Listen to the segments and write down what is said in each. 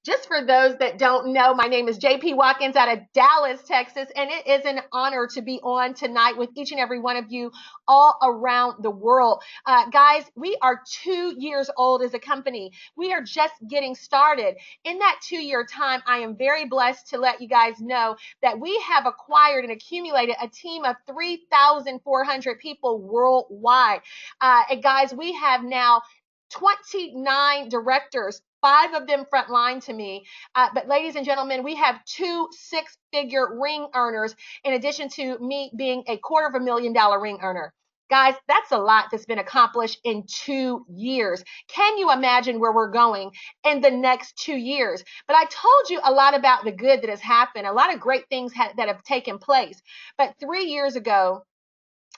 Just for those that don't know, my name is JP Watkins out of Dallas, Texas, and it is an honor to be on tonight with each and every one of you all around the world. Guys, we are 2 years old as a company. We are just getting started. In that 2 year time, I am very blessed to let you guys know that we have acquired and accumulated a team of 3,400 people worldwide. And guys, we have now 29 directors, five of them frontline to me. But ladies and gentlemen, we have two six-figure ring earners, in addition to me being a $250,000 ring earner. Guys, that's a lot that's been accomplished in 2 years. Can you imagine where we're going in the next 2 years? But I told you a lot about the good that has happened, a lot of great things that have taken place. But 3 years ago,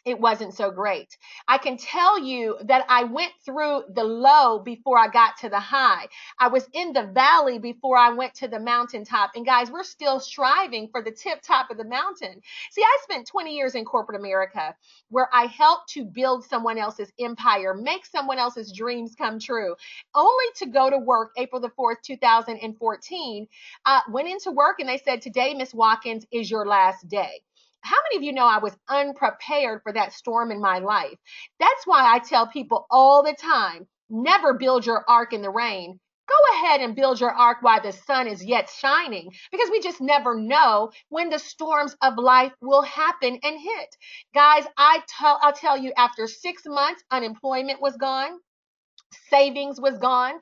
it wasn't so great. I can tell you that I went through the low before I got to the high. I was in the valley before I went to the mountaintop. And guys, we're still striving for the tip top of the mountain. See, I spent 20 years in corporate America where I helped to build someone else's empire, make someone else's dreams come true, only to go to work April the 4th, 2014. Went into work and they said, today, Miss Watkins, is your last day. How many of you know I was unprepared for that storm in my life? That's why I tell people all the time, never build your ark in the rain. Go ahead and build your ark while the sun is yet shining, because we just never know when the storms of life will happen and hit. Guys, I'll tell you, after 6 months, unemployment was gone. Savings was gone,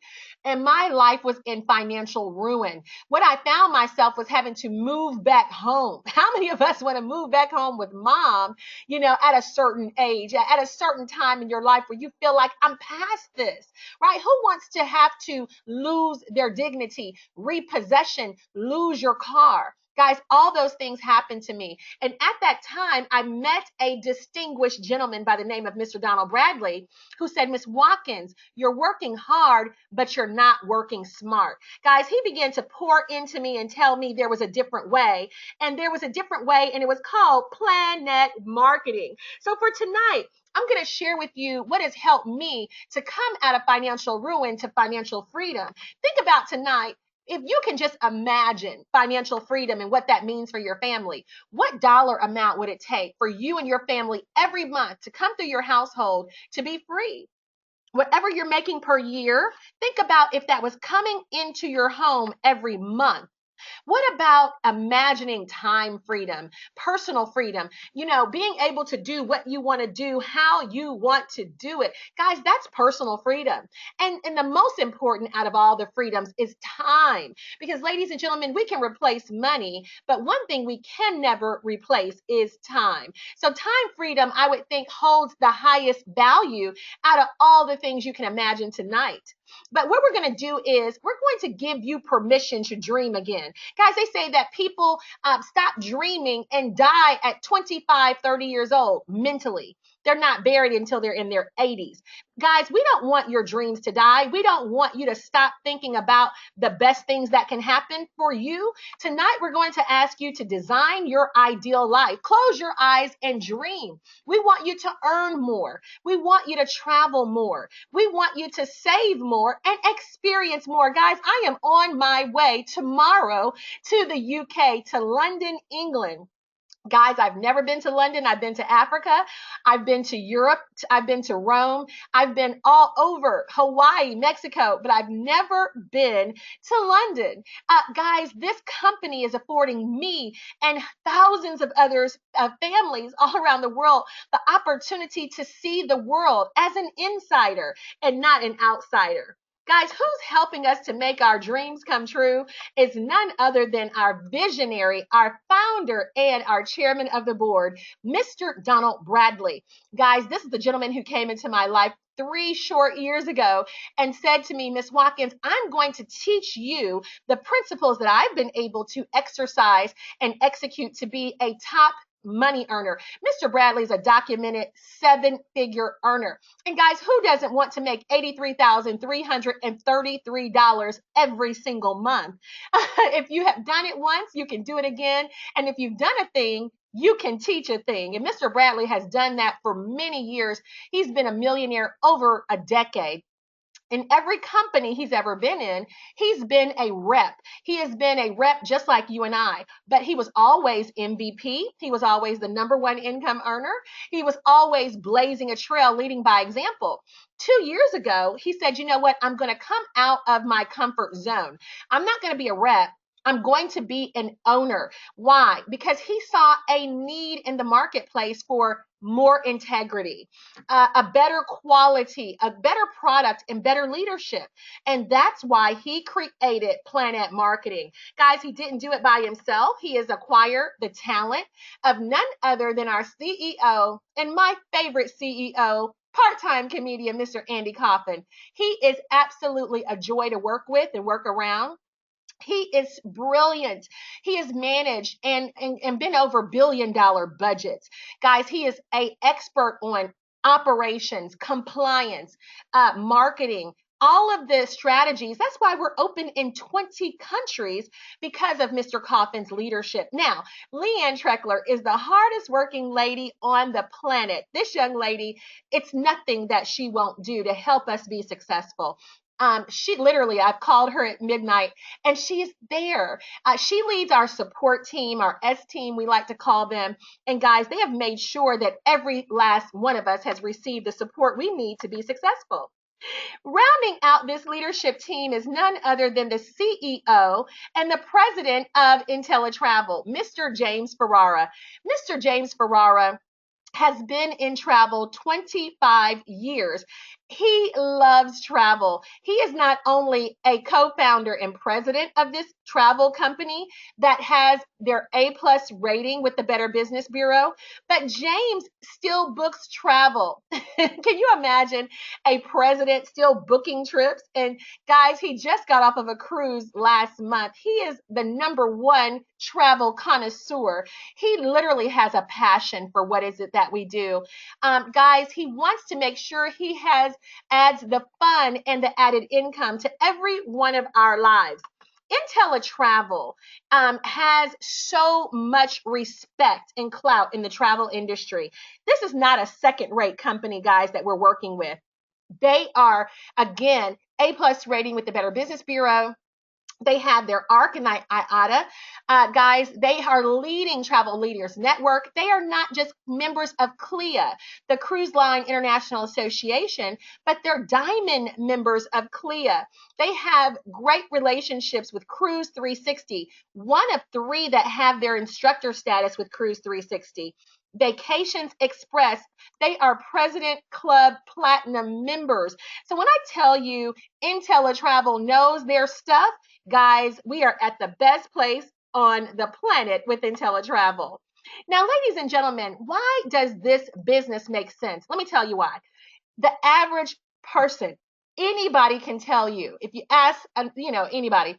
and my life was in financial ruin. What I found myself was having to move back home. How many of us want to move back home with mom, at a certain age, at a certain time in your life where you feel like, I'm past this, right? Who wants to have to lose their dignity, repossession, lose your car? Guys, all those things happened to me. And at that time, I met a distinguished gentleman by the name of Mr. Donald Bradley, who said, Miss Watkins, you're working hard, but you're not working smart. Guys, he began to pour into me and tell me there was a different way. And there was a different way, and it was called PlanNet marketing. So for tonight, I'm going to share with you what has helped me to come out of financial ruin to financial freedom. Think about tonight. If you can just imagine financial freedom and what that means for your family, what dollar amount would it take for you and your family every month to come through your household to be free? Whatever you're making per year, think about if that was coming into your home every month. What about imagining time freedom, personal freedom, being able to do what you want to do, how you want to do it? Guys, that's personal freedom. And the most important out of all the freedoms is time. Because ladies and gentlemen, we can replace money, but one thing we can never replace is time. So time freedom, I would think, holds the highest value out of all the things you can imagine tonight. But what we're going to do is we're going to give you permission to dream again. Guys, they say that people stop dreaming and die at 25, 30 years old mentally. They're not buried until they're in their 80s. Guys, we don't want your dreams to die. We don't want you to stop thinking about the best things that can happen for you. Tonight, we're going to ask you to design your ideal life. Close your eyes and dream. We want you to earn more. We want you to travel more. We want you to save more and experience more. Guys, I am on my way tomorrow to the UK, to London, England. Guys, I've never been to London. I've been to Africa. I've been to Europe. I've been to Rome. I've been all over Hawaii, Mexico, but I've never been to London. Guys, this company is affording me and thousands of others, families all around the world, the opportunity to see the world as an insider and not an outsider. Guys, who's helping us to make our dreams come true is none other than our visionary, our founder, and our chairman of the board, Mr. Donald Bradley. Guys, this is the gentleman who came into my life 3 short years ago and said to me, Miss Watkins, I'm going to teach you the principles that I've been able to exercise and execute to be a top money earner. Mr. Bradley is a documented 7-figure earner. And guys, who doesn't want to make $83,333 every single month? If you have done it once, you can do it again. And if you've done a thing, you can teach a thing. And Mr. Bradley has done that for many years. He's been a millionaire over a decade. In every company he's ever been in, he's been a rep. He has been a rep just like you and I, but he was always MVP. He was always the number one income earner. He was always blazing a trail, leading by example. 2 years ago, he said, you know what? I'm going to come out of my comfort zone. I'm not going to be a rep. I'm going to be an owner. Why? Because he saw a need in the marketplace for more integrity, a better quality, a better product, and better leadership. And that's why he created PlanNet Marketing. Guys, he didn't do it by himself. He has acquired the talent of none other than our CEO and my favorite CEO, part-time comedian, Mr. Andy Coffin. He is absolutely a joy to work with and work around. He is brilliant. He has managed and been over $1 billion budgets. Guys, he is a expert on operations, compliance, marketing, all of the strategies. That's why we're open in 20 countries because of Mr. Coffin's leadership. Now, Leanne Treckler is the hardest working lady on the planet. This young lady, it's nothing that she won't do to help us be successful. She literally, I've called her at midnight and she's there. She leads our support team, our S team, we like to call them. And guys, they have made sure that every last one of us has received the support we need to be successful. Rounding out this leadership team is none other than the CEO and the president of IntelliTravel, Mr. James Ferrara. Mr. James Ferrara has been in travel 25 years. He loves travel. He is not only a co-founder and president of this travel company that has their A+ rating with the Better Business Bureau, but James still books travel. Can you imagine a president still booking trips? And guys, he just got off of a cruise last month. He is the #1 travel connoisseur. He literally has a passion for what is it that we do. Guys, he wants to make sure he adds the fun and the added income to every one of our lives. IntelliTravel has so much respect and clout in the travel industry. This is not a second-rate company, guys, that we're working with. They are, again, A+ rating with the Better Business Bureau. They have their ARC and IATA. Guys, they are leading Travel Leaders Network. They are not just members of CLIA, the Cruise Line International Association, but they're diamond members of CLIA. They have great relationships with Cruise 360, one of 3 that have their instructor status with Cruise 360. Vacations Express, they are President Club Platinum members. So when I tell you IntelliTravel knows their stuff, guys, we are at the best place on the planet with IntelliTravel. Now, ladies and gentlemen, why does this business make sense? Let me tell you why. The average person, anybody can tell you, if you ask, anybody,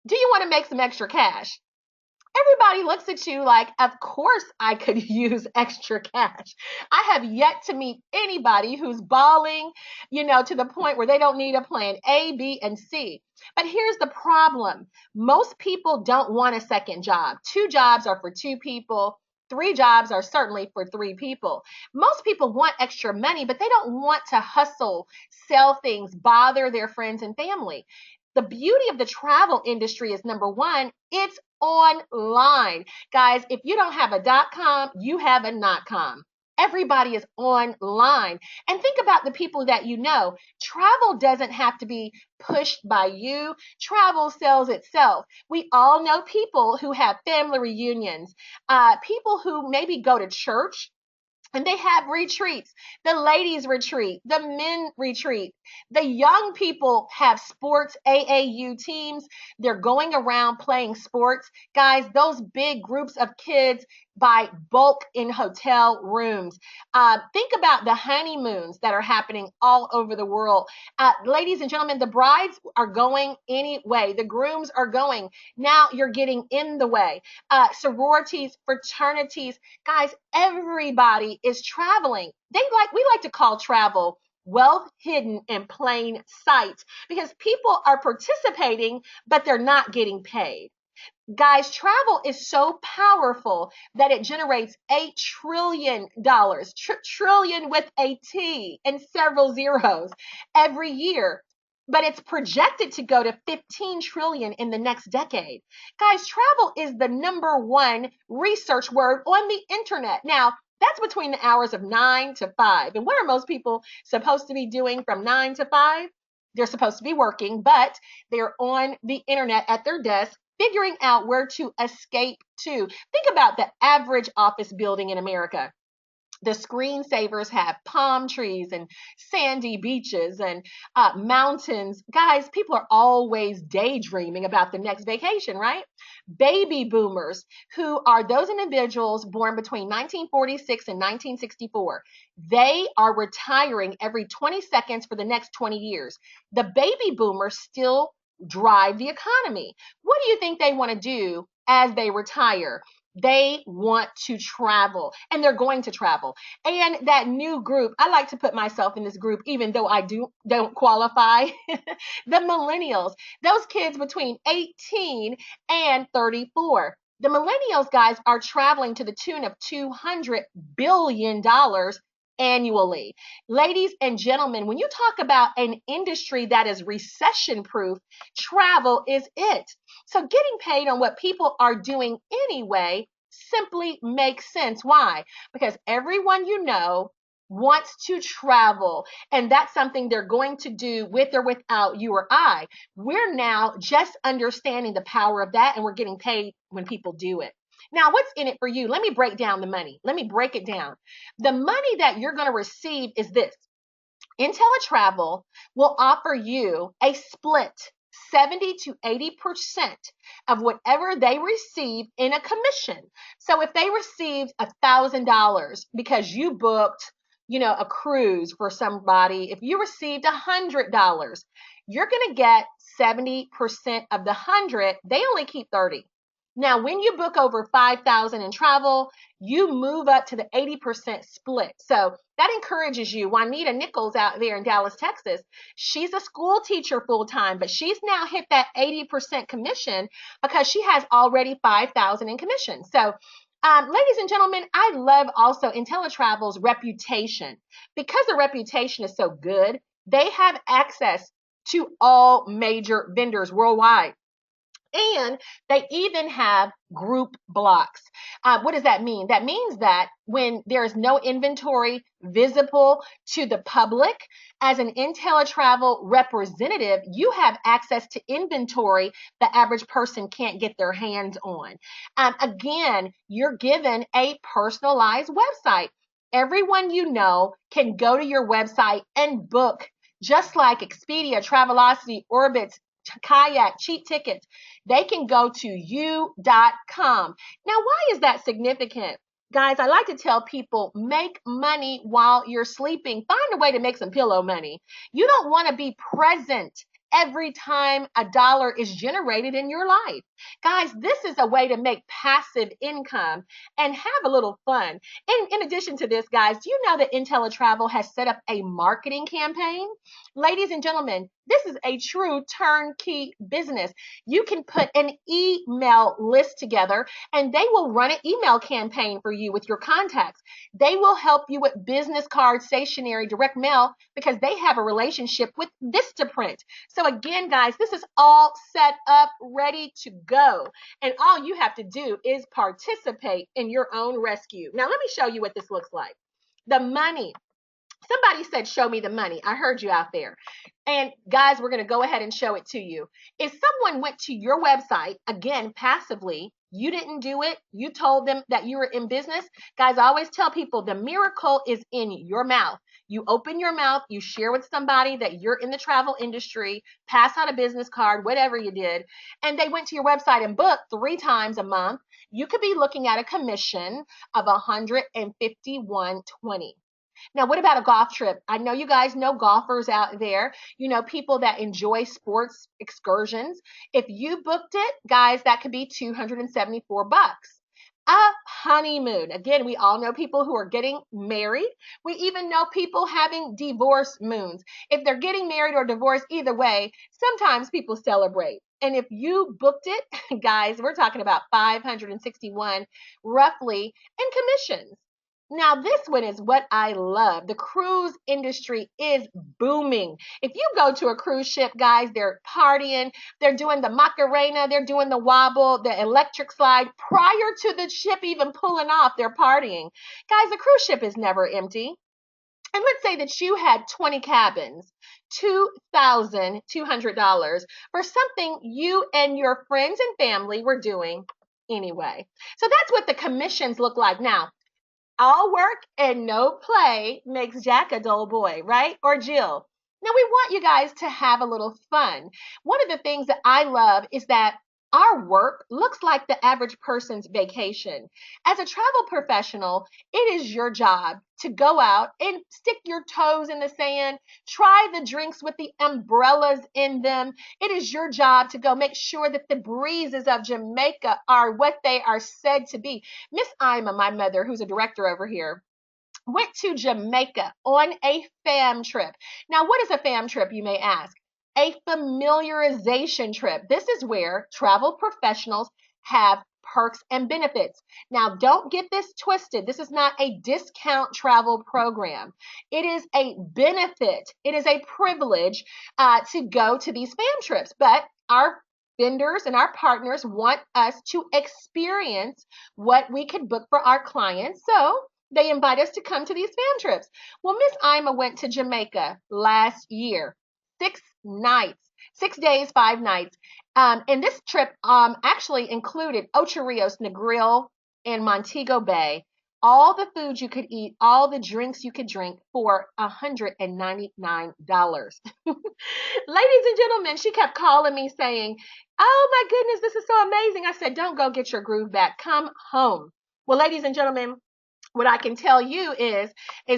do you want to make some extra cash? Everybody looks at you like, of course I could use extra cash. I have yet to meet anybody who's balling, to the point where they don't need a plan A, B, and C. But here's the problem. Most people don't want a second job. 2 jobs are for 2 people. 3 jobs are certainly for 3 people. Most people want extra money, but they don't want to hustle, sell things, bother their friends and family. The beauty of the travel industry is, #1, it's online. Guys, if you don't have a .com, you have a .com. Everybody is online. And think about the people that you know. Travel doesn't have to be pushed by you. Travel sells itself. We all know people who have family reunions, people who maybe go to church, and they have retreats, the ladies retreat, the men retreat. The young people have sports AAU teams. They're going around playing sports. Guys, those big groups of kids buy bulk in hotel rooms. Think about the honeymoons that are happening all over the world. Ladies and gentlemen, the brides are going anyway. The grooms are going. Now you're getting in the way. Sororities, fraternities, guys, everybody is traveling. We like to call travel wealth hidden in plain sight because people are participating, but they're not getting paid. Guys, travel is so powerful that it generates $8 trillion, trillion with a T and several zeros every year. but it's projected to go to 15 trillion in the next decade. Guys, travel is the number one research word on the internet. Now, that's between the hours of 9 to 5. And what are most people supposed to be doing from 9 to 5? They're supposed to be working, but they're on the internet at their desk figuring out where to escape to. Think about the average office building in America. The screensavers have palm trees and sandy beaches and mountains. Guys, people are always daydreaming about the next vacation, right? Baby boomers, who are those individuals born between 1946 and 1964, they are retiring every 20 seconds for the next 20 years. The baby boomers still drive the economy. What do you think they want to do as they retire? They want to travel, and they're going to travel. And that new group, I like to put myself in this group, even though I don't qualify. The millennials, those kids between 18 and 34. The millennials, guys, are traveling to the tune of $200 billion annually. Ladies and gentlemen, when you talk about an industry that is recession proof, travel is it. So getting paid on what people are doing anyway simply makes sense. Why? Because everyone you know wants to travel, and that's something they're going to do with or without you or I. We're now just understanding the power of that, and we're getting paid when people do it. Now, what's in it for you? Let me break down the money. Let me break it down. The money that you're going to receive is this. IntelliTravel will offer you a split 70 to 80% of whatever they receive in a commission. So if they received $1,000 because you booked, a cruise for somebody, if you received $100, you're going to get 70% of the 100. They only keep 30. Now, when you book over 5,000 in travel, you move up to the 80% split. So that encourages you. Juanita Nichols out there in Dallas, Texas, she's a school teacher full time, but she's now hit that 80% commission because she has already 5,000 in commission. So, ladies and gentlemen, I love also IntelliTravel's reputation. Because the reputation is so good, they have access to all major vendors worldwide. And they even have group blocks. What does that mean? That means that when there is no inventory visible to the public, as an IntelliTravel representative, you have access to inventory the average person can't get their hands on. Again, you're given a personalized website. Everyone you know can go to your website and book, just like Expedia, Travelocity, Orbitz, Kayak, Cheap Tickets. They can go to you.com. Now, why is that significant? Guys, I like to tell people, make money while you're sleeping. Find a way to make some pillow money. You don't want to be present every time a dollar is generated in your life. Guys, this is a way to make passive income and have a little fun. In addition to this, guys, do you know that IntelliTravel has set up a marketing campaign? Ladies and gentlemen, this is a true turnkey business. You can put an email list together and they will run an email campaign for you with your contacts. They will help you with business cards, stationery, direct mail, because they have a relationship with Vistaprint. So again, guys, this is all set up, ready to go. And all you have to do is participate in your own rescue. Now, let me show you what this looks like. The money. Somebody said, show me the money. I heard you out there. And guys, we're going to go ahead and show it to you. If someone went to your website, again, passively, you didn't do it, you told them that you were in business. Guys, I always tell people the miracle is in your mouth. You open your mouth, you share with somebody that you're in the travel industry, pass out a business card, whatever you did, and they went to your website and booked 3 times a month. You could be looking at a commission of $151.20. Now, what about a golf trip? I know you guys know golfers out there, people that enjoy sports excursions. If you booked it, guys, that could be $274. A honeymoon. Again, we all know people who are getting married. We even know people having divorce moons. If they're getting married or divorced, either way, sometimes people celebrate. And if you booked it, guys, we're talking about $561 roughly in commissions. Now, this one is what I love. The cruise industry is booming. If you go to a cruise ship, guys, they're partying, they're doing the Macarena, they're doing the wobble, the electric slide. Prior to the ship even pulling off, they're partying. Guys, a cruise ship is never empty. And let's say that you had 20 cabins, $2,200 for something you and your friends and family were doing anyway. So that's what the commissions look like. Now, all work and no play makes Jack a dull boy, right? Or Jill. Now, we want you guys to have a little fun. One of the things that I love is that our work looks like the average person's vacation. As a travel professional, it is your job to go out and stick your toes in the sand, try the drinks with the umbrellas in them. It is your job to go make sure that the breezes of Jamaica are what they are said to be. Miss Ima, my mother, who's a director over here, went to Jamaica on a fam trip. Now, what is a fam trip, you may ask? A familiarization trip. This is where travel professionals have perks and benefits. Now, don't get this twisted. This is not a discount travel program. It is a benefit. It is a privilege to go to these fam trips. But our vendors and our partners want us to experience what we could book for our clients. So they invite us to come to these fam trips. Well, Miss Ima went to Jamaica last year. 6 nights, 6 days, 5 nights. And this trip actually included Ocho Rios, Negril, and Montego Bay. All the food you could eat, all the drinks you could drink for $199. Ladies and gentlemen, she kept calling me saying, "Oh my goodness, this is so amazing." I said, "Don't go get your groove back. Come home." Well, ladies and gentlemen, what I can tell you is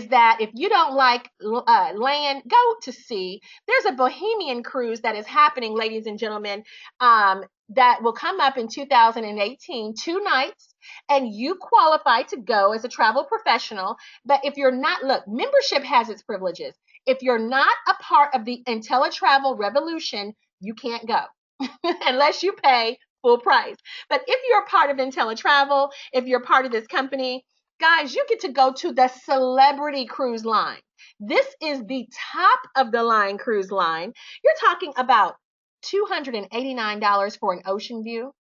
that if you don't like land, go to sea. There's a Bohemian cruise that is happening, ladies and gentlemen, that will come up in 2018, 2 nights, and you qualify to go as a travel professional. But if you're not, look, membership has its privileges. If you're not a part of the IntelliTravel revolution, you can't go unless you pay full price. But if you're a part of IntelliTravel, if you're part of this company, guys, you get to go to the Celebrity Cruise Line. This is the top of the line cruise line. You're talking about $289 for an ocean view.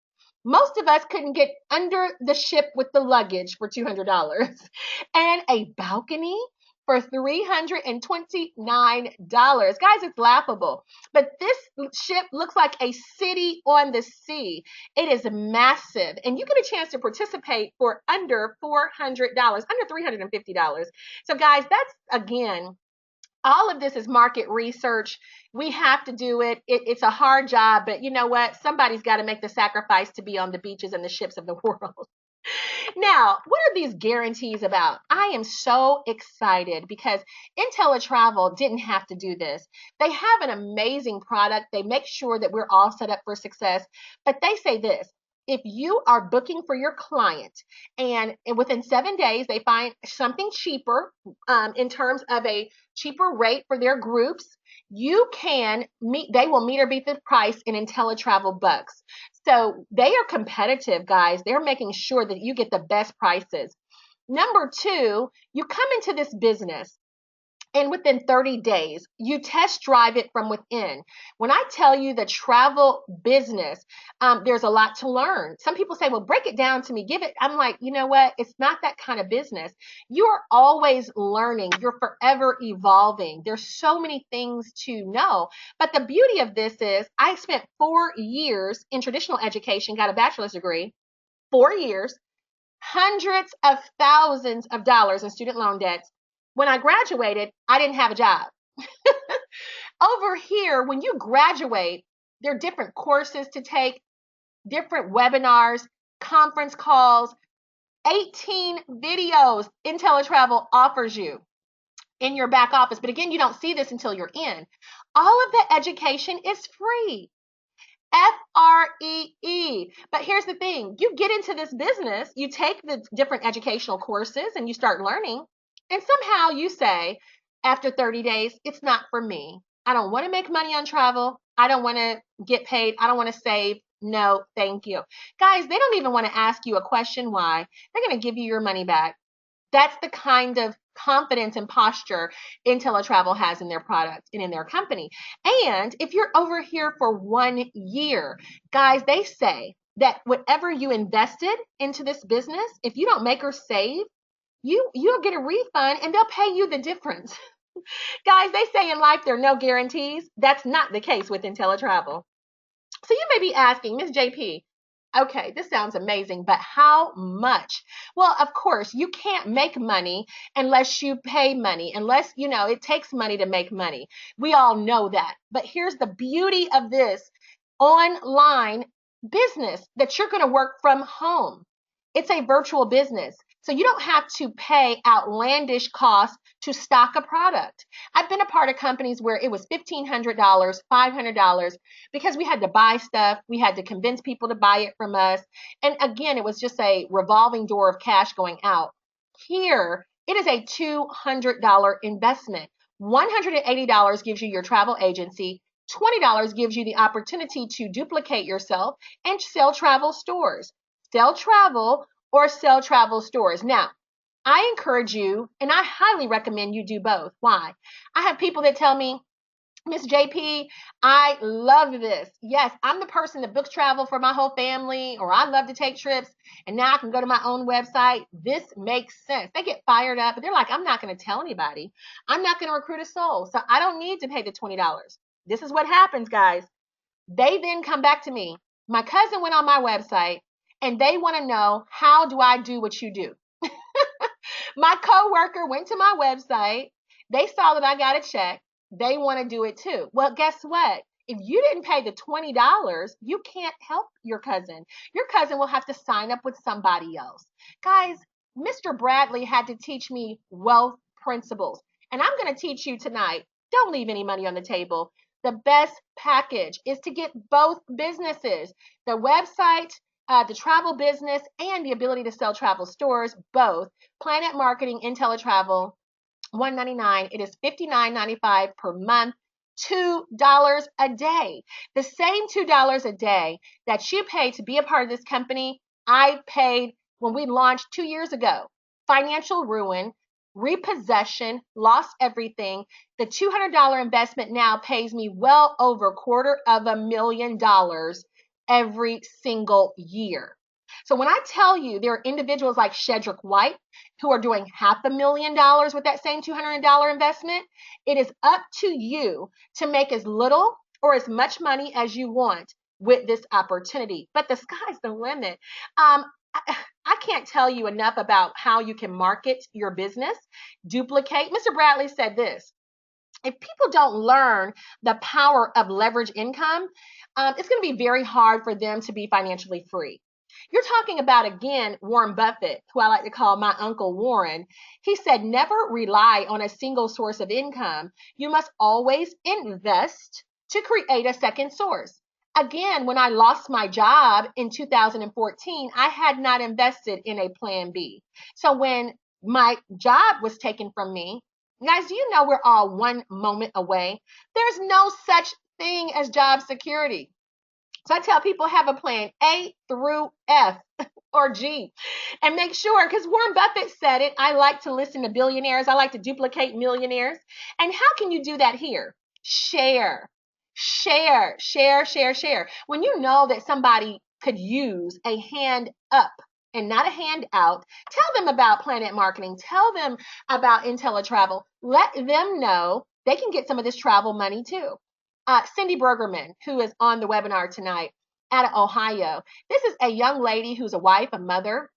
Most of us couldn't get under the ship with the luggage for $200. And a balcony for $329. Guys, it's laughable. But this ship looks like a city on the sea. It is massive. And you get a chance to participate for under $400, under $350. So guys, that's, again, all of this is market research. We have to do it. It's a hard job, but you know what? Somebody's got to make the sacrifice to be on the beaches and the ships of the world. Now, what are these guarantees about? I am so excited because IntelliTravel didn't have to do this. They have an amazing product. They make sure that we're all set up for success. But they say this: if you are booking for your client and within 7 days they find something cheaper in terms of a cheaper rate for their groups, you can meet, they will meet or beat the price in IntelliTravel bucks. So they are competitive, guys. They're making sure that you get the best prices. Number two, you come into this business and within 30 days, you test drive it from within. When I tell you the travel business, there's a lot to learn. Some people say, well, break it down to me, give it. I'm like, you know what? It's not that kind of business. You are always learning. You're forever evolving. There's so many things to know. But the beauty of this is I spent 4 years in traditional education, got a bachelor's degree, 4 years, hundreds of thousands of dollars in student loan debts. When I graduated, I didn't have a job. Over here, when you graduate, there are different courses to take, different webinars, conference calls, 18 videos IntelliTravel offers you in your back office. But again, you don't see this until you're in. All of the education is free. Free. But here's the thing. You get into this business, you take the different educational courses and you start learning. And somehow you say, after 30 days, it's not for me. I don't want to make money on travel. I don't want to get paid. I don't want to save. No, thank you. Guys, they don't even want to ask you a question why. They're going to give you your money back. That's the kind of confidence and posture IntelliTravel has in their product and in their company. And if you're over here for 1 year, guys, they say that whatever you invested into this business, if you don't make or save, you'll get a refund and they'll pay you the difference. Guys, they say in life there are no guarantees. That's not the case with IntelliTravel. So you may be asking, Miss JP, okay, this sounds amazing, but how much? Well, of course, you can't make money unless you pay money, unless, it takes money to make money. We all know that. But here's the beauty of this online business, that you're going to work from home. It's a virtual business. So you don't have to pay outlandish costs to stock a product. I've been a part of companies where it was $1,500, $500, because we had to buy stuff. We had to convince people to buy it from us. And again, it was just a revolving door of cash going out. Here, it is a $200 investment. $180 gives you your travel agency. $20 gives you the opportunity to duplicate yourself and sell travel stores. Sell travel or sell travel stores. Now, I encourage you, and I highly recommend you do both. Why? I have people that tell me, Miss JP, I love this. Yes, I'm the person that books travel for my whole family, or I love to take trips, and now I can go to my own website. This makes sense. They get fired up, but they're like, I'm not going to tell anybody. I'm not going to recruit a soul, so I don't need to pay the $20. This is what happens, guys. They then come back to me. My cousin went on my website, and they want to know, how do I do what you do? My coworker went to my website. They saw that I got a check. They want to do it too. Well, guess what? If you didn't pay the $20, you can't help your cousin. Your cousin will have to sign up with somebody else. Guys, Mr. Bradley had to teach me wealth principles. And I'm going to teach you tonight. Don't leave any money on the table. The best package is to get both businesses, the website, the travel business, and the ability to sell travel stores, both. PlanNet Marketing, IntelliTravel, $199. It is $59.95 per month, $2 a day. The same $2 a day that you pay to be a part of this company, I paid when we launched 2 years ago. Financial ruin, repossession, lost everything. The $200 investment now pays me well over $250,000 every single year. So when I tell you there are individuals like Shedrick White who are doing $500,000 with that same $200 investment, it is up to you to make as little or as much money as you want with this opportunity. But the sky's the limit. I can't tell you enough about how you can market your business, duplicate. Mr. Bradley said this: if people don't learn the power of leverage income, it's going to be very hard for them to be financially free. You're talking about, again, Warren Buffett, who I like to call my Uncle Warren. He said, never rely on a single source of income. You must always invest to create a second source. Again, when I lost my job in 2014, I had not invested in a plan B. So when my job was taken from me, guys, do you know we're all one moment away? There's no such thing as job security. So I tell people, have a plan A through F or G, and make sure, because Warren Buffett said it, I like to listen to billionaires. I like to duplicate millionaires. And how can you do that here? Share, share, share, share, share. When you know that somebody could use a hand up and not a hand out, tell them about PlanNet Marketing. Tell them about IntelliTravel. Let them know they can get some of this travel money too. Cindy Bergerman, who is on the webinar tonight out of Ohio. This is a young lady who's a wife, a mother,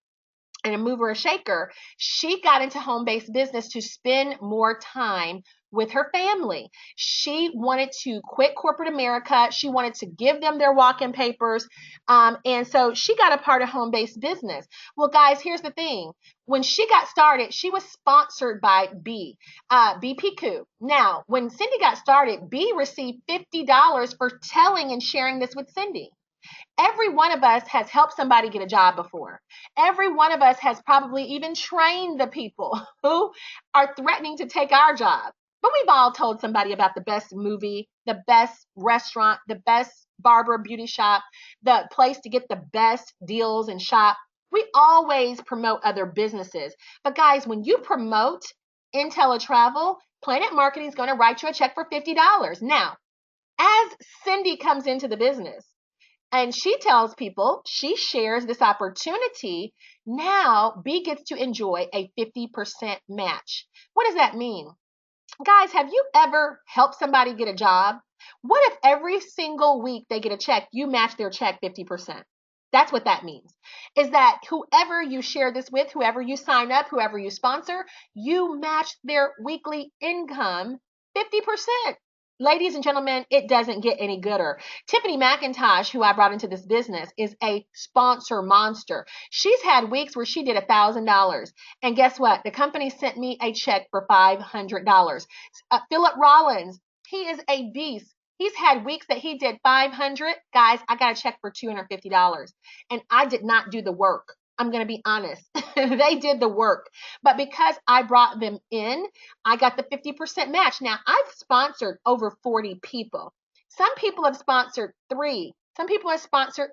and a mover, a shaker. She got into home-based business to spend more time with her family. She wanted to quit corporate America. She wanted to give them their walk-in papers. And so she got a part of home-based business. Well, guys, here's the thing. When she got started, she was sponsored by BPQ. Now, when Cindy got started, B received $50 for telling and sharing this with Cindy. Every one of us has helped somebody get a job before. Every one of us has probably even trained the people who are threatening to take our job. But we've all told somebody about the best movie, the best restaurant, the best barber beauty shop, the place to get the best deals and shop. We always promote other businesses. But guys, when you promote IntelliTravel, Planet Marketing is going to write you a check for $50. Now, as Cindy comes into the business and she tells people, she shares this opportunity, now B gets to enjoy a 50% match. What does that mean? Guys, have you ever helped somebody get a job? What if every single week they get a check, you match their check 50%? That's what that means. Is that whoever you share this with, whoever you sign up, whoever you sponsor, you match their weekly income 50%. Ladies and gentlemen, it doesn't get any gooder. Tiffany McIntosh, who I brought into this business, is a sponsor monster. She's had weeks where she did $1,000. And guess what? The company sent me a check for $500. Philip Rollins, he is a beast. He's had weeks that he did 500. Guys, I got a check for $250. And I did not do the work. I'm going to be honest. They did the work. But because I brought them in, I got the 50% match. Now, I've sponsored over 40 people. Some people have sponsored 3. Some people have sponsored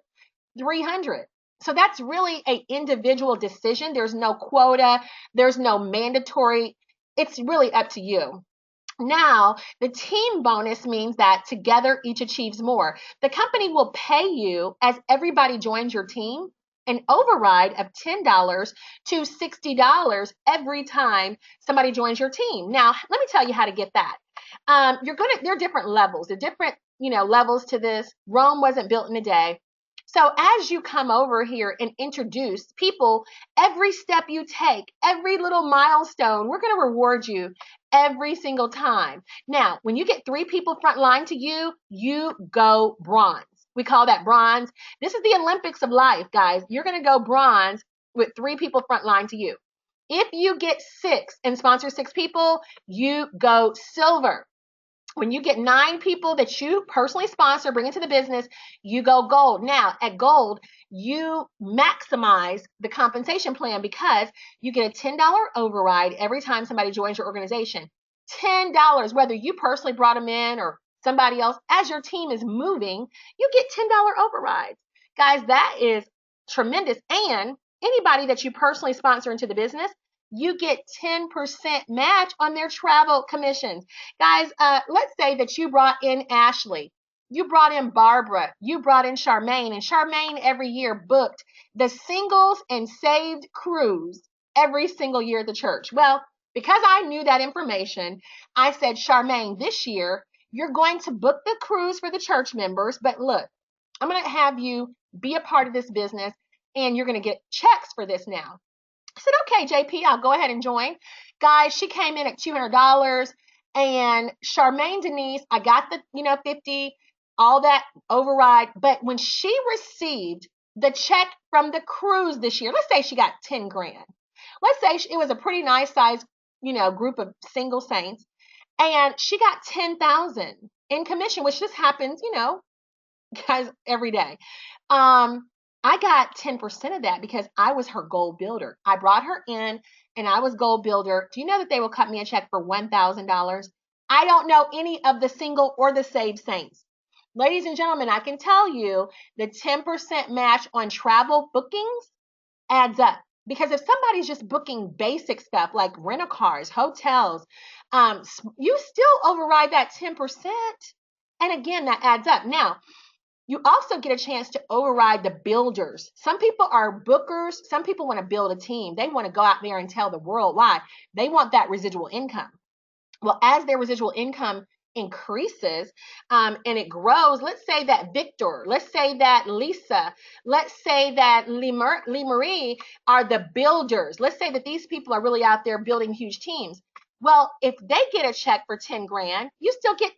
300. So that's really an individual decision. There's no quota. There's no mandatory. It's really up to you. Now, the team bonus means that together each achieves more. The company will pay you as everybody joins your team an override of $10 to $60 every time somebody joins your team. Now, let me tell you how to get that. There are different levels. There are different, levels to this. Rome wasn't built in a day. So as you come over here and introduce people, every step you take, every little milestone, we're going to reward you every single time. Now, when you get 3 people front line to you, you go bronze. We call that bronze. This is the Olympics of life, guys. You're going to go bronze with 3 people front line to you. If you get 6 and sponsor 6 people, you go silver. When you get 9 people that you personally sponsor, bring into the business, you go gold. Now, at gold, you maximize the compensation plan because you get a $10 override every time somebody joins your organization. $10, whether you personally brought them in or somebody else, as your team is moving, you get $10 overrides. Guys, that is tremendous. And anybody that you personally sponsor into the business, you get 10% match on their travel commissions. Guys, let's say that you brought in Ashley, you brought in Barbara, you brought in Charmaine, and Charmaine every year booked the singles and saved cruise every single year at the church. Well, because I knew that information, I said, Charmaine, this year, you're going to book the cruise for the church members, but look, I'm going to have you be a part of this business, and you're going to get checks for this now. I said, okay, JP, I'll go ahead and join. Guys, she came in at $200, and Charmaine Denise, I got the, 50, all that override. But when she received the check from the cruise this year, let's say she got 10 grand. Let's say it was a pretty nice size, group of single saints, and she got 10,000 in commission, which just happens, guys, every day. I got 10% of that because I was her goal builder. I brought her in and I was goal builder. Do you know that they will cut me a check for $1,000? I don't know any of the single or the saved saints. Ladies and gentlemen, I can tell you the 10% match on travel bookings adds up. Because if somebody's just booking basic stuff like rental cars, hotels, you still override that 10%. And again, that adds up. Now, you also get a chance to override the builders. Some people are bookers. Some people want to build a team. They want to go out there and tell the world why. They want that residual income. Well, as their residual income increases and it grows, let's say that Victor, let's say that Lisa, let's say that Lee Marie are the builders. Let's say that these people are really out there building huge teams. Well, if they get a check for 10 grand, you still get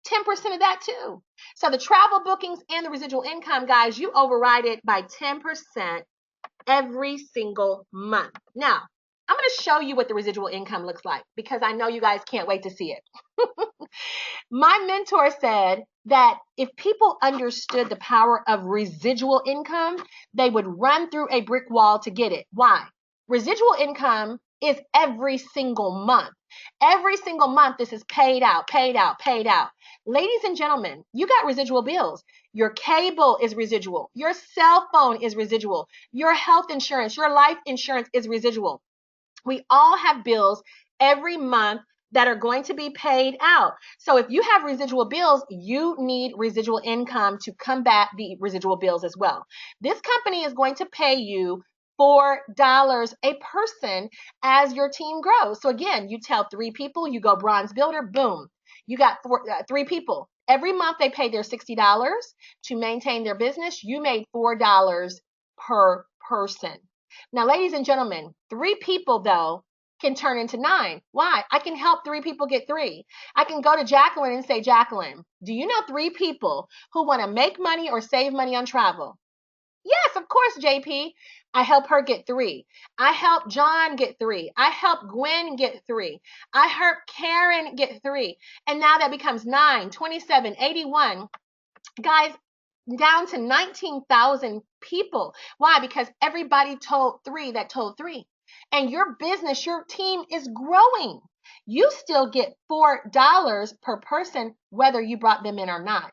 10% of that too. So the travel bookings and the residual income, guys, you override it by 10% every single month. Now, I'm going to show you what the residual income looks like because I know you guys can't wait to see it. My mentor said that if people understood the power of residual income, they would run through a brick wall to get it. Why? Residual income is every single month. Every single month, this is paid out, paid out, paid out. Ladies and gentlemen, you got residual bills. Your cable is residual. Your cell phone is residual. Your health insurance, your life insurance is residual. We all have bills every month that are going to be paid out. So if you have residual bills, you need residual income to combat the residual bills as well. This company is going to pay you $4 a person as your team grows. So again, you tell 3 people, you go bronze builder, boom. You got 3 people. Every month they pay their $60 to maintain their business. You made $4 per person. Now, ladies and gentlemen, 3 people though can turn into 9. Why? I can help 3 people get 3. I can go to Jacqueline and say, Jacqueline, do you know 3 people who want to make money or save money on travel? Yes, of course, JP. I help her get 3. I help John get 3. I help Gwen get 3. I help Karen get 3. And now that becomes 9, 27, 81. Guys, down to 19,000 people. Why? Because everybody told 3 that told 3. And your business, your team is growing. You still get $4 per person, whether you brought them in or not.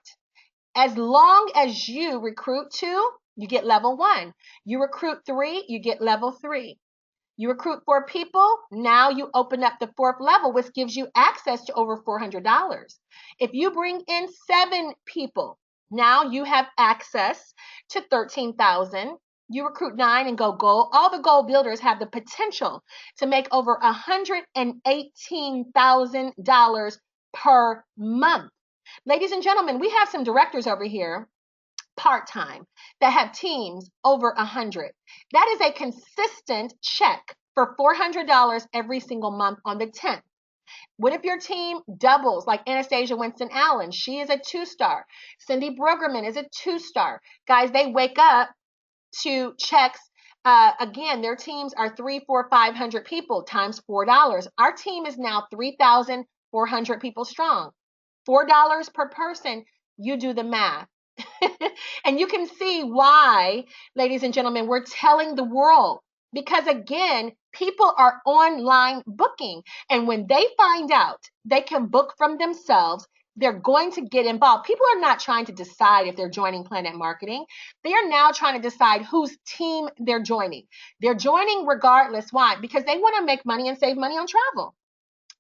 As long as you recruit 2, you get level 1. You recruit 3, you get level 3. You recruit 4 people, now you open up the 4th level, which gives you access to over $400. If you bring in 7 people, now you have access to 13,000. You recruit 9 and go gold. All the gold builders have the potential to make over $118,000 per month. Ladies and gentlemen, we have some directors over here, part-time, that have teams over 100. That is a consistent check for $400 every single month on the 10th. What if your team doubles, like Anastasia Winston-Allen? She is a 2-star. Cindy Bruggerman is a 2-star. Guys, they wake up to checks. Again, their teams are 300, 400, 500 people times $4. Our team is now 3,400 people strong. $4 per person. You do the math. And you can see why, ladies and gentlemen, we're telling the world. Because again, people are online booking. And when they find out they can book from themselves, they're going to get involved. People are not trying to decide if they're joining PlanNet Marketing. They are now trying to decide whose team they're joining. They're joining regardless. Why? Because they want to make money and save money on travel.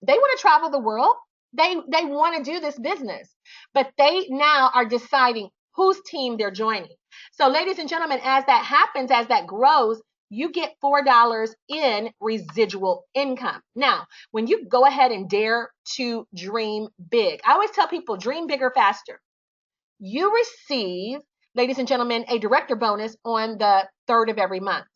They want to travel the world. They want to do this business. But they now are deciding whose team they're joining. So ladies and gentlemen, as that happens, as that grows, you get $4 in residual income. Now, when you go ahead and dare to dream big, I always tell people, dream bigger, faster. You receive, ladies and gentlemen, a director bonus on the 3rd of every month.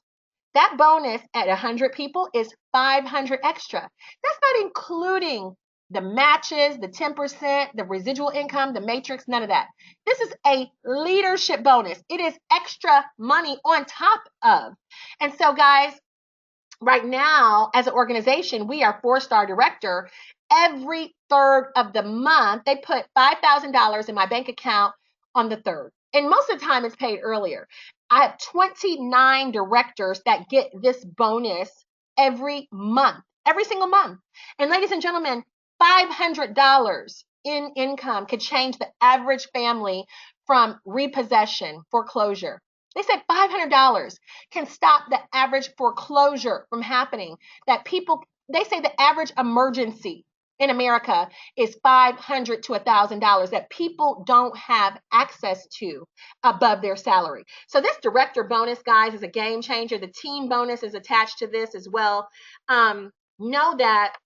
That bonus at 100 people is 500 extra. That's not including the matches, the 10%, the residual income, the matrix, none of that. This is a leadership bonus. It is extra money on top of. And so guys, right now as an organization, we are 4-star director. Every 3rd of the month, they put $5,000 in my bank account on the 3rd. And most of the time it's paid earlier. I have 29 directors that get this bonus every month, every single month. And ladies and gentlemen, $500 in income could change the average family from repossession, foreclosure. They said $500 can stop the average foreclosure from happening. That people, they say the average emergency in America is $500 to $1,000 that people don't have access to above their salary. So this director bonus, guys, is a game changer. The team bonus is attached to this as well. Know that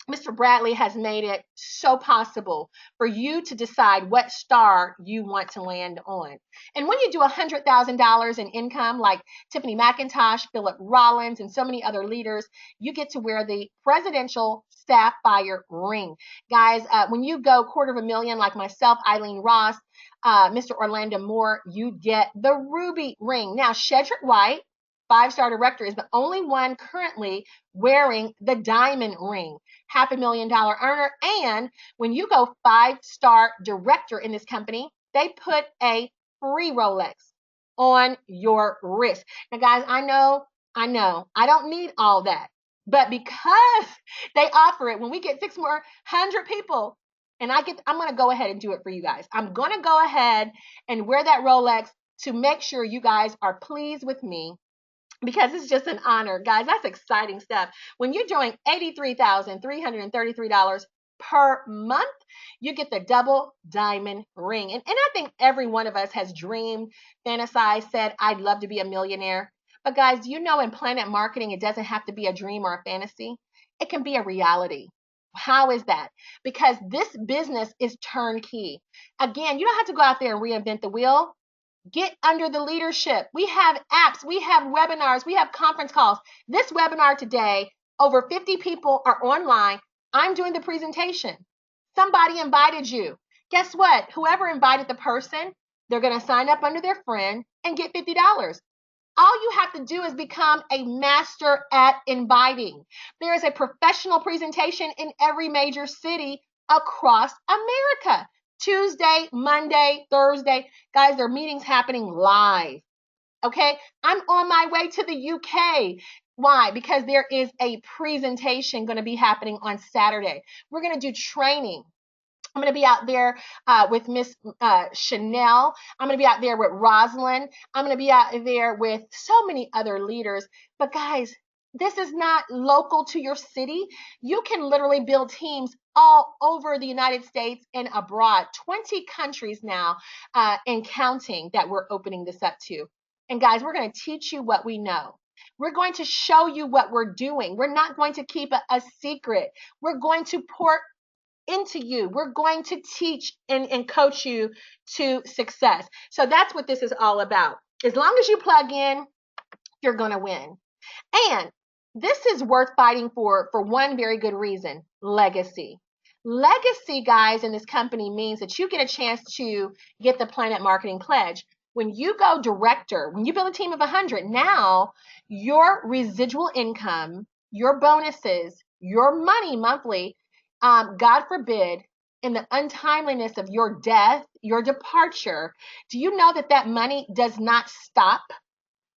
Mr. Bradley has made it so possible for you to decide what star you want to land on. And when you do $100,000 in income, like Tiffany McIntosh, Philip Rollins, and so many other leaders, you get to wear the presidential sapphire ring. Guys, when you go $250,000 like myself, Eileen Ross, Mr. Orlando Moore, you get the ruby ring. Now, Shedrick White, 5-star director, is the only one currently wearing the diamond ring, $500,000 earner. And when you go 5-star director in this company, they put a free Rolex on your wrist. Now, guys, I know, I don't need all that. But because they offer it, when we get 600 people, and I'm going to go ahead and do it for you guys. I'm going to go ahead and wear that Rolex to make sure you guys are pleased with me, because it's just an honor, guys. That's exciting stuff. When you're doing $83,333 per month, you get the double diamond ring. And I think every one of us has dreamed, fantasized, said, I'd love to be a millionaire. But guys, you know, in PlanNet marketing, it doesn't have to be a dream or a fantasy. It can be a reality. How is that? Because this business is turnkey. Again, you don't have to go out there and reinvent the wheel. Get under the leadership. We have apps, we have webinars, we have conference calls. This webinar today, over 50 people are online. I'm doing the presentation. Somebody invited you. Guess what? Whoever invited the person, they're going to sign up under their friend and get $50. All you have to do is become a master at inviting. There is a professional presentation in every major city across America. Tuesday, Monday, Thursday. Guys, there are meetings happening live. Okay? I'm on my way to the UK. Why? Because there is a presentation going to be happening on Saturday. We're going to do training. I'm going to be out there with Miss Chanel. I'm going to be out there with Rosalind. I'm going to be out there with so many other leaders. But guys, this is not local to your city. You can literally build teams all over the United States and abroad. 20 countries now and counting that we're opening this up to. And guys, we're going to teach you what we know. We're going to show you what we're doing. We're not going to keep a secret. We're going to pour into you. We're going to teach and coach you to success. So that's what this is all about. As long as you plug in, you're going to win. And this is worth fighting for one very good reason: legacy. Legacy, guys, in this company means that you get a chance to get the PlanNet Marketing Pledge. When you go director, when you build a team of 100, now your residual income, your bonuses, your money monthly, God forbid, in the untimeliness of your death, your departure, do you know that that money does not stop?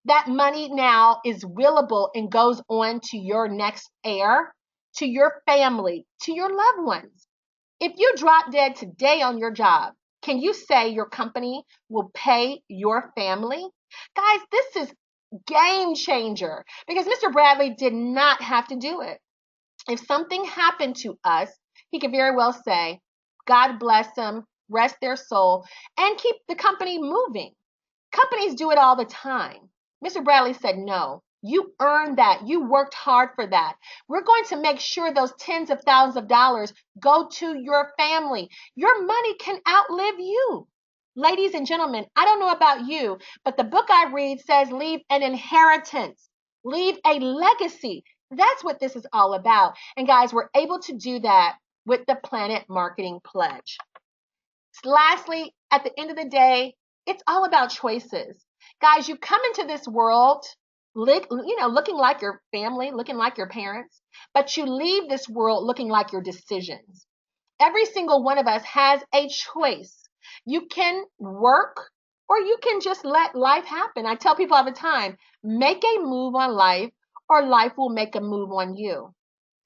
That money now is willable and goes on to your next heir, to your family, to your loved ones. If you drop dead today on your job, can you say your company will pay your family? Guys, this is game changer, because Mr. Bradley did not have to do it. If something happened to us, he could very well say, God bless them, rest their soul, and keep the company moving. Companies do it all the time. Mr. Bradley said, no, you earned that. You worked hard for that. We're going to make sure those tens of thousands of dollars go to your family. Your money can outlive you. Ladies and gentlemen, I don't know about you, but the book I read says leave an inheritance, leave a legacy. That's what this is all about. And guys, we're able to do that with the PlanNet Marketing Pledge. Lastly, at the end of the day, it's all about choices. Guys, you come into this world, looking like your family, looking like your parents, but you leave this world looking like your decisions. Every single one of us has a choice. You can work or you can just let life happen. I tell people all the time, make a move on life or life will make a move on you.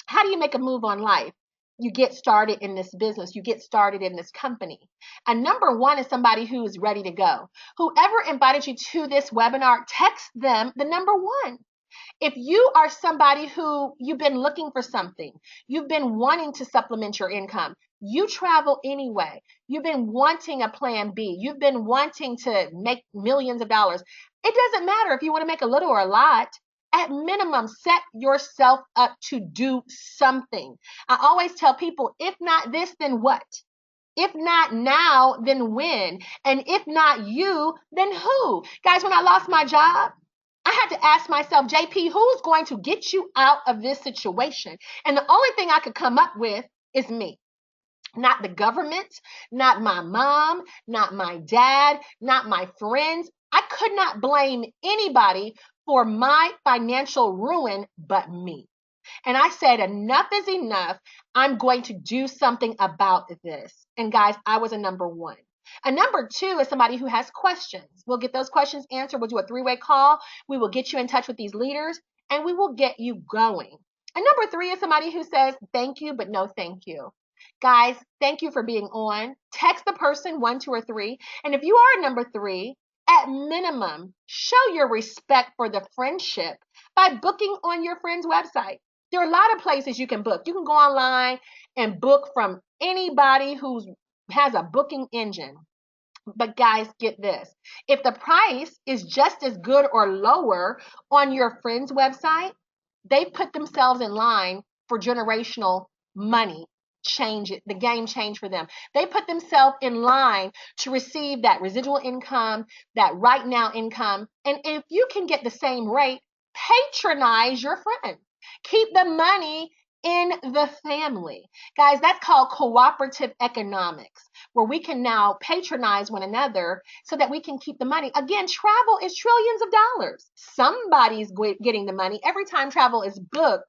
How do you make a move on life? You get started in this business. You get started in this company. And number one is somebody who is ready to go. Whoever invited you to this webinar, text them the number one. If you are somebody who you've been looking for something, you've been wanting to supplement your income, you travel anyway, you've been wanting a plan B, you've been wanting to make millions of dollars, it doesn't matter if you want to make a little or a lot. At minimum, set yourself up to do something. I always tell people, if not this, then what? If not now, then when? And if not you, then who? Guys, when I lost my job, I had to ask myself, JP, who's going to get you out of this situation? And the only thing I could come up with is me. Not the government, not my mom, not my dad, not my friends. I could not blame anybody for my financial ruin but me. And I said, enough is enough. I'm going to do something about this. And guys, I was a number one. A number two is somebody who has questions. We'll get those questions answered. We'll do a 3-way call. We will get you in touch with these leaders and we will get you going. And number three is somebody who says, thank you, but no thank you. Guys, thank you for being on. Text the person one, two, or three. And if you are number three, at minimum, show your respect for the friendship by booking on your friend's website. There are a lot of places you can book. You can go online and book from anybody who has a booking engine. But guys, get this. If the price is just as good or lower on your friend's website, they've put themselves in line for generational money. Change it, the game changed for them. They put themselves in line to receive that residual income, that right now income. And if you can get the same rate, patronize your friend. Keep the money in the family. Guys, that's called cooperative economics, where we can now patronize one another so that we can keep the money. Again, travel is trillions of dollars. Somebody's getting the money. Every time travel is booked,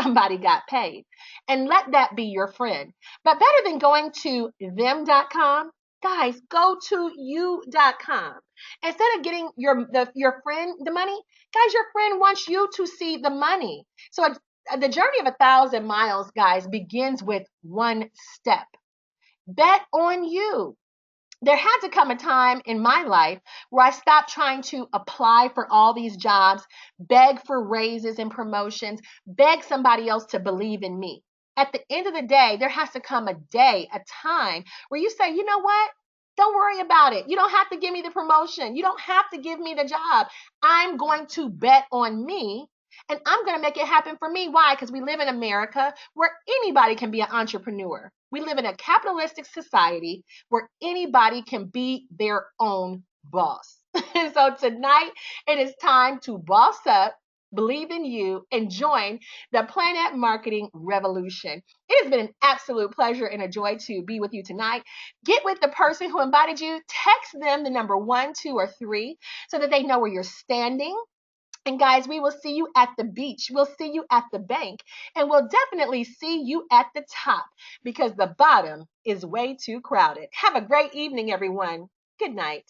somebody got paid. And let that be your friend. But better than going to them.com, guys, go to you.com. Instead of getting your friend the money, guys, your friend wants you to see the money. So the journey of 1,000 miles, guys, begins with one step. Bet on you. There had to come a time in my life where I stopped trying to apply for all these jobs, beg for raises and promotions, beg somebody else to believe in me. At the end of the day, there has to come a day, a time where you say, you know what? Don't worry about it. You don't have to give me the promotion. You don't have to give me the job. I'm going to bet on me and I'm going to make it happen for me. Why? Because we live in America where anybody can be an entrepreneur. We live in a capitalistic society where anybody can be their own boss. And so tonight, it is time to boss up, believe in you, and join the PlanNet Marketing Revolution. It has been an absolute pleasure and a joy to be with you tonight. Get with the person who invited you. Text them the number 1, 2, or 3 so that they know where you're standing. And guys, we will see you at the beach. We'll see you at the bank. And we'll definitely see you at the top because the bottom is way too crowded. Have a great evening, everyone. Good night.